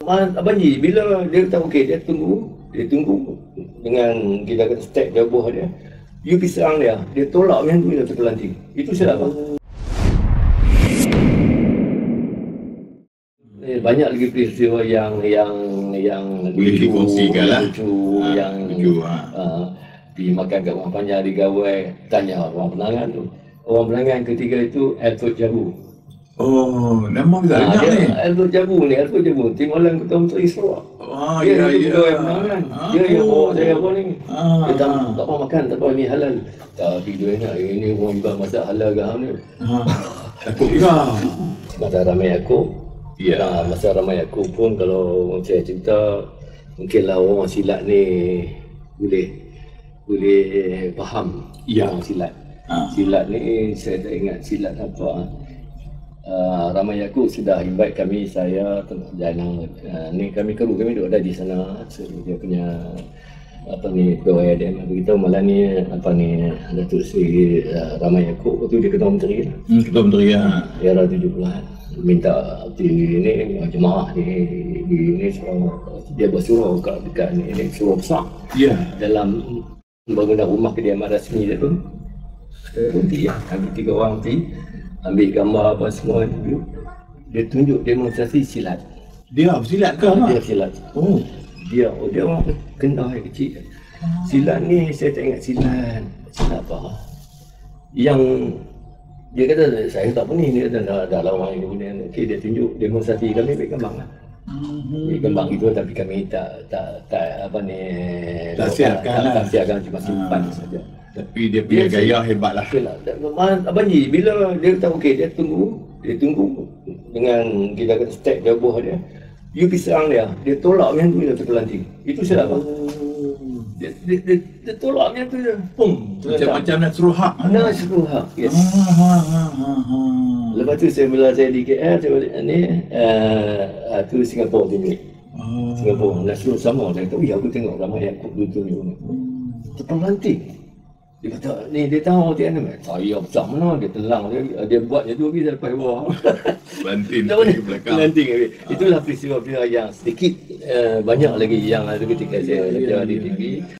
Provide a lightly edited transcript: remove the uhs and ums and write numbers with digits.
Abang Ji, bila dia kata okey, dia tunggu dengan kita kata stack dia buah dia. You pergi serang dia tolak macam tu dia terpelanting. Itu silap abang. Banyak lagi peristiwa yang boleh dikongsikan lah. Lucu, pergi makan kat Orang Panjang di Gawai, tanya orang Penangan tu. Orang Penangan ketiga itu Alfred Jabu. Oh, nama kita dengar ni. Alfred Jabu. Timbalan Ketua Menteri Sarawak. Ya. Penangan. Dia yang bawa saya apa ni. Dia tak apa makan, tak apa, ni halal. Tapi dia nak, ini orang juga masak halal ke ni. Takut juga. Masa ramai aku. Ya, masa ramai aku pun kalau saya cerita, mungkinlah orang silat ni boleh faham orang silat. Silat ni saya tak ingat silat apa. Ramai aku sudah invite kami, saya Janang ni kami duduk ada di sana. So, dia punya pegawai ADM beritahu malam ni Datuk Seri Ramai aku tu dia Ketua Menteri. Ketua Menteri era 70-an minta ini jemaah di dia bersurau dekat ni surau besar dalam bangunan rumah kediaman rasmi dia tu. Dia kami 3 orang ambil gambar apa semua. Dia tunjuk demonstrasi silat. Dia bersilat ke? Dia silat. Dia orang Kedah kecil. Silat ni saya tak ingat silat apa. Yang dia kata saya tak apa ni, dia kata dah lawan ini kemudian okey, dia tunjuk demonstrasi, kami ambil gambar lah. Gambar itu tapi kami tak siapkan, cuma simpan saja. Tapi dia punya gaya hebat lah. Abang Ji, bila dia kata okey, dia tunggu dengan kita kata stack dia buah dia. You pergi serang dia tolak macam tu dia terpelanting. Itu silap abang. Dia tolak macam tu je. Macam nak suruh hak. Nak suruh hak, yes. Lepas tu bila saya di KL, saya balik ni, tu Singapura tunjuk. Singapura, nak suruh sama. Saya kata, aku tengok ramai yang dulu tunjuk ni. Terpelanting. Dia kata, ni dia tahu dia ni. Saya besar mana, dia telang. Dia buat je tu, habis lepas bawah. Pelanting. Itulah peristiwa yang sedikit, banyak lagi yang ada ketika saya belajar di TV.